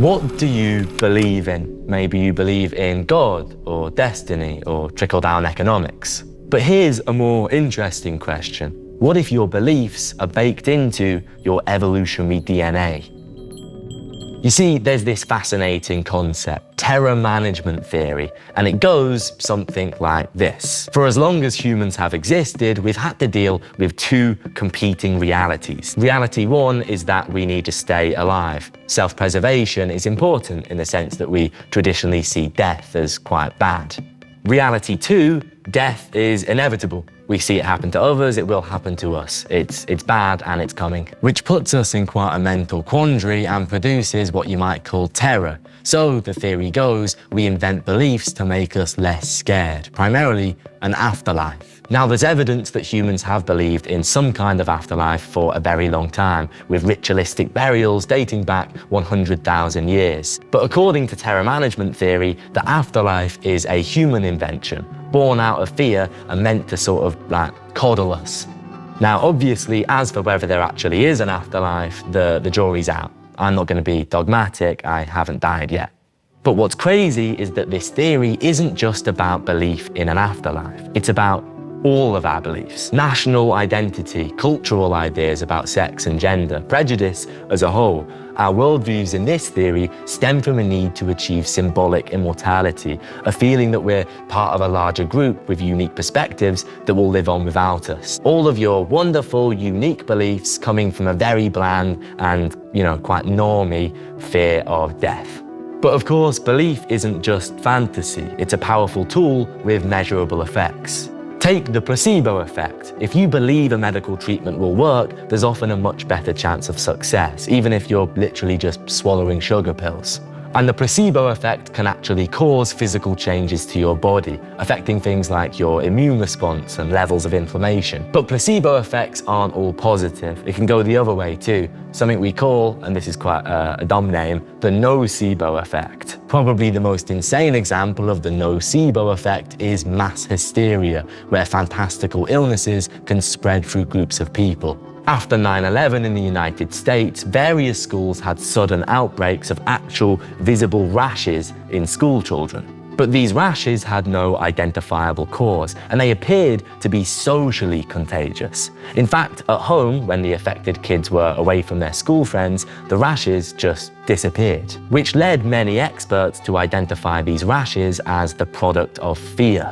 What do you believe in? Maybe you believe in God or destiny or trickle-down economics. But here's a more interesting question. What if your beliefs are baked into your evolutionary DNA? You see, there's this fascinating concept, terror management theory, and it goes something like this. For as long as humans have existed, we've had to deal with two competing realities. Reality one is that we need to stay alive. Self-preservation is important in the sense that we traditionally see death as quite bad. Reality two, death is inevitable. We see it happen to others, it will happen to us. It's bad and it's coming. Which puts us in quite a mental quandary and produces what you might call terror. So the theory goes, we invent beliefs to make us less scared, primarily an afterlife. Now there's evidence that humans have believed in some kind of afterlife for a very long time, with ritualistic burials dating back 100,000 years. But according to terror management theory, the afterlife is a human invention, born out of fear and meant to sort of coddle us. Now obviously, as for whether there actually is an afterlife, the jury's out. I'm not going to be dogmatic, I haven't died yet. But what's crazy is that this theory isn't just about belief in an afterlife. It's about all of our beliefs. National identity, cultural ideas about sex and gender, prejudice as a whole. Our worldviews in this theory stem from a need to achieve symbolic immortality, a feeling that we're part of a larger group with unique perspectives that will live on without us. All of your wonderful, unique beliefs coming from a very bland and, quite normie fear of death. But of course, belief isn't just fantasy. It's a powerful tool with measurable effects. Take the placebo effect. If you believe a medical treatment will work, there's often a much better chance of success, even if you're literally just swallowing sugar pills. And the placebo effect can actually cause physical changes to your body, affecting things like your immune response and levels of inflammation. But placebo effects aren't all positive. It can go the other way too. Something we call, and this is quite a dumb name, the nocebo effect. Probably the most insane example of the nocebo effect is mass hysteria, where fantastical illnesses can spread through groups of people. After 9/11 in the United States, various schools had sudden outbreaks of actual visible rashes in school children. But these rashes had no identifiable cause, and they appeared to be socially contagious. In fact, at home, when the affected kids were away from their school friends, the rashes just disappeared, which led many experts to identify these rashes as the product of fear.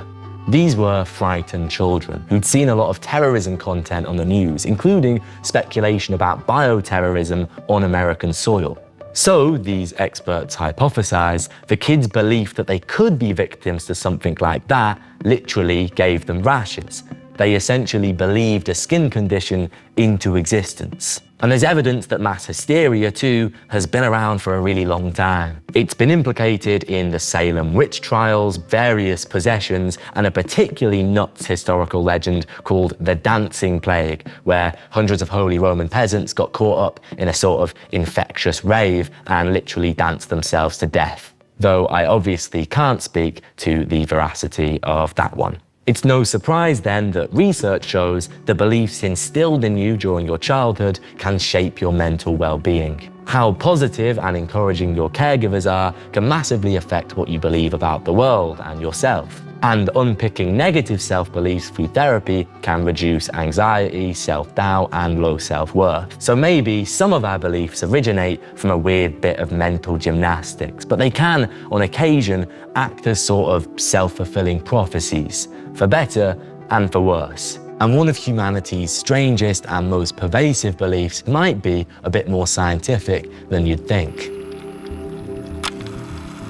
These were frightened children who'd seen a lot of terrorism content on the news, including speculation about bioterrorism on American soil. So, these experts hypothesized, the kids' belief that they could be victims to something like that literally gave them rashes. They essentially believed a skin condition into existence. And there's evidence that mass hysteria, too, has been around for a really long time. It's been implicated in the Salem witch trials, various possessions, and a particularly nuts historical legend called the Dancing Plague, where hundreds of Holy Roman peasants got caught up in a sort of infectious rave and literally danced themselves to death. Though I obviously can't speak to the veracity of that one. It's no surprise then that research shows the beliefs instilled in you during your childhood can shape your mental well-being. How positive and encouraging your caregivers are can massively affect what you believe about the world and yourself. And unpicking negative self-beliefs through therapy can reduce anxiety, self-doubt, and low self-worth. So maybe some of our beliefs originate from a weird bit of mental gymnastics, but they can, on occasion, act as sort of self-fulfilling prophecies, for better and for worse. And one of humanity's strangest and most pervasive beliefs might be a bit more scientific than you'd think.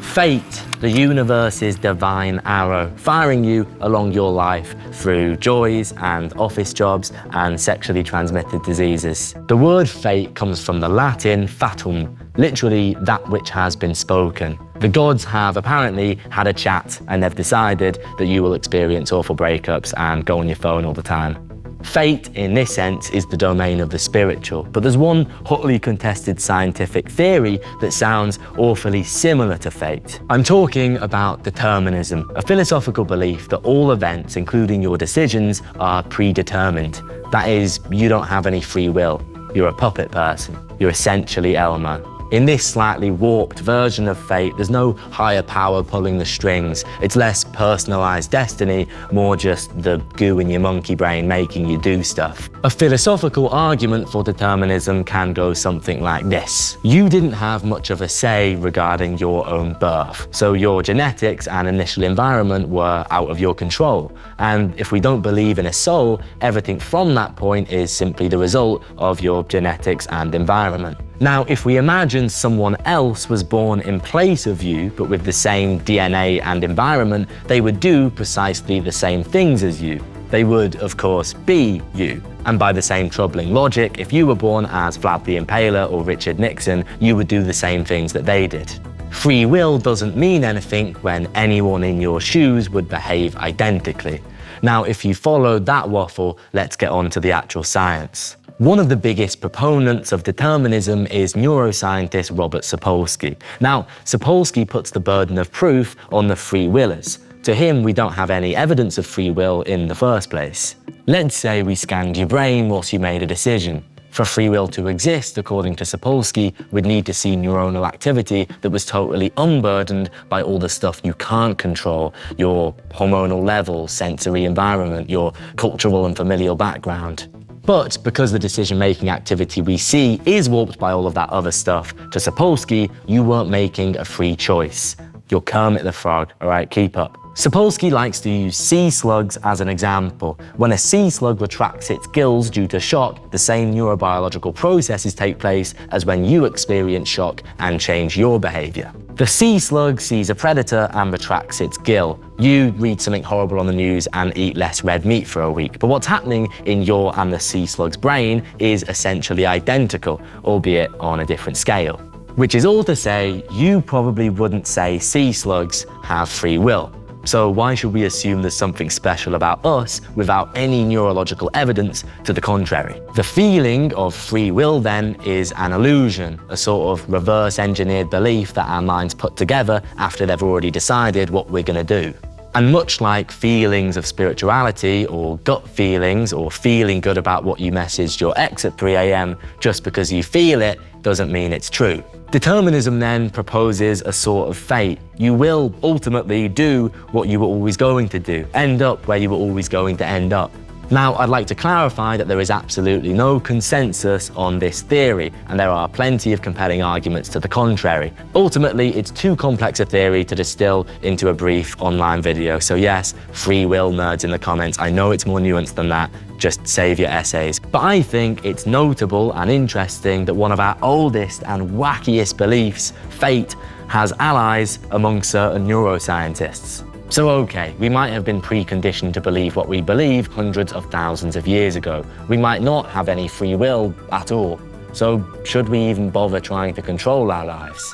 Fate, the universe's divine arrow, firing you along your life through joys and office jobs and sexually transmitted diseases. The word fate comes from the Latin fatum, literally that which has been spoken. The gods have apparently had a chat and they've decided that you will experience awful breakups and go on your phone all the time. Fate, in this sense, is the domain of the spiritual, but there's one hotly contested scientific theory that sounds awfully similar to fate. I'm talking about determinism, a philosophical belief that all events, including your decisions, are predetermined. That is, you don't have any free will. You're a puppet person. You're essentially Elmer In this slightly warped version of fate, there's no higher power pulling the strings. It's less personalized destiny, more just the goo in your monkey brain making you do stuff. A philosophical argument for determinism can go something like this. You didn't have much of a say regarding your own birth, so your genetics and initial environment were out of your control. And if we don't believe in a soul, everything from that point is simply the result of your genetics and environment. Now, if we imagine someone else was born in place of you, but with the same DNA and environment, they would do precisely the same things as you. They would, of course, be you. And by the same troubling logic, if you were born as Vlad the Impaler or Richard Nixon, you would do the same things that they did. Free will doesn't mean anything when anyone in your shoes would behave identically. Now, if you followed that waffle, let's get on to the actual science. One of the biggest proponents of determinism is neuroscientist Robert Sapolsky. Now, Sapolsky puts the burden of proof on the free willers. To him, we don't have any evidence of free will in the first place. Let's say we scanned your brain whilst you made a decision. For free will to exist, according to Sapolsky, we'd need to see neuronal activity that was totally unburdened by all the stuff you can't control, your hormonal levels, sensory environment, your cultural and familial background. But because the decision-making activity we see is warped by all of that other stuff, to Sapolsky, you weren't making a free choice. You're Kermit the Frog, all right, keep up. Sapolsky likes to use sea slugs as an example. When a sea slug retracts its gills due to shock, the same neurobiological processes take place as when you experience shock and change your behavior. The sea slug sees a predator and retracts its gill. You read something horrible on the news and eat less red meat for a week. But what's happening in your and the sea slug's brain is essentially identical, albeit on a different scale. Which is all to say, you probably wouldn't say sea slugs have free will. So why should we assume there's something special about us without any neurological evidence to the contrary? The feeling of free will then is an illusion, a sort of reverse-engineered belief that our minds put together after they've already decided what we're going to do. And much like feelings of spirituality or gut feelings or feeling good about what you messaged your ex at 3 a.m, just because you feel it doesn't mean it's true. Determinism then proposes a sort of fate. You will ultimately do what you were always going to do, end up where you were always going to end up. Now, I'd like to clarify that there is absolutely no consensus on this theory, and there are plenty of compelling arguments to the contrary. Ultimately, it's too complex a theory to distill into a brief online video. So yes, free will nerds in the comments, I know it's more nuanced than that, just save your essays. But I think it's notable and interesting that one of our oldest and wackiest beliefs, fate, has allies among certain neuroscientists. So okay, we might have been preconditioned to believe what we believe hundreds of thousands of years ago. We might not have any free will at all. So should we even bother trying to control our lives?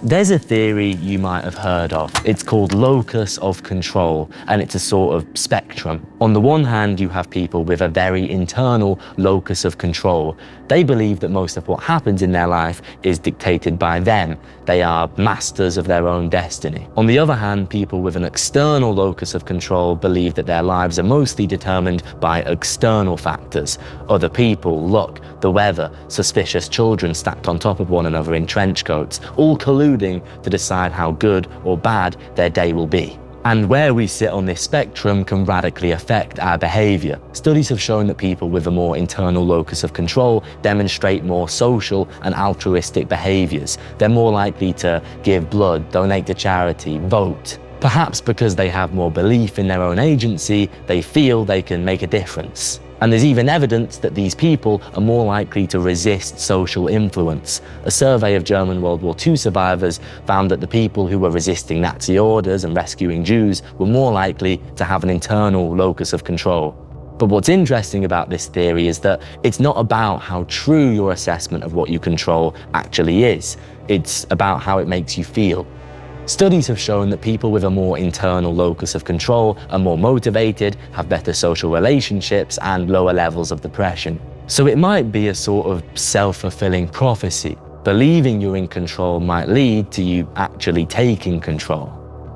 There's a theory you might have heard of. It's called locus of control, and it's a sort of spectrum. On the one hand, you have people with a very internal locus of control. They believe that most of what happens in their life is dictated by them. They are masters of their own destiny. On the other hand, people with an external locus of control believe that their lives are mostly determined by external factors. Other people, luck, the weather, suspicious children stacked on top of one another in trench coats, all colluding to decide how good or bad their day will be. And where we sit on this spectrum can radically affect our behavior. Studies have shown that people with a more internal locus of control demonstrate more social and altruistic behaviors. They're more likely to give blood, donate to charity, vote. Perhaps because they have more belief in their own agency, they feel they can make a difference. And there's even evidence that these people are more likely to resist social influence. A survey of German World War II survivors found that the people who were resisting Nazi orders and rescuing Jews were more likely to have an internal locus of control. But what's interesting about this theory is that it's not about how true your assessment of what you control actually is. It's about how it makes you feel. Studies have shown that people with a more internal locus of control are more motivated, have better social relationships, and lower levels of depression. So it might be a sort of self-fulfilling prophecy. Believing you're in control might lead to you actually taking control.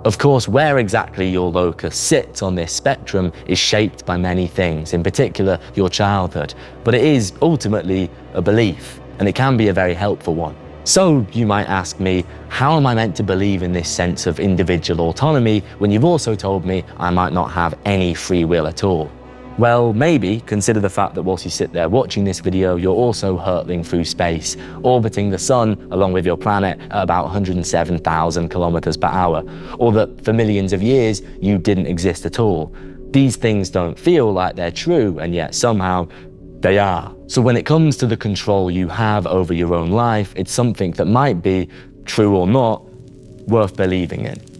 Of course, where exactly your locus sits on this spectrum is shaped by many things, in particular your childhood, but it is ultimately a belief, and it can be a very helpful one. So you might ask me, how am I meant to believe in this sense of individual autonomy when you've also told me I might not have any free will at all? Well, maybe consider the fact that whilst you sit there watching this video, you're also hurtling through space, orbiting the sun along with your planet at about 107,000 kilometers per hour, or that for millions of years you didn't exist at all. These things don't feel like they're true, and yet somehow they are. So when it comes to the control you have over your own life, it's something that might be, true or not, worth believing in.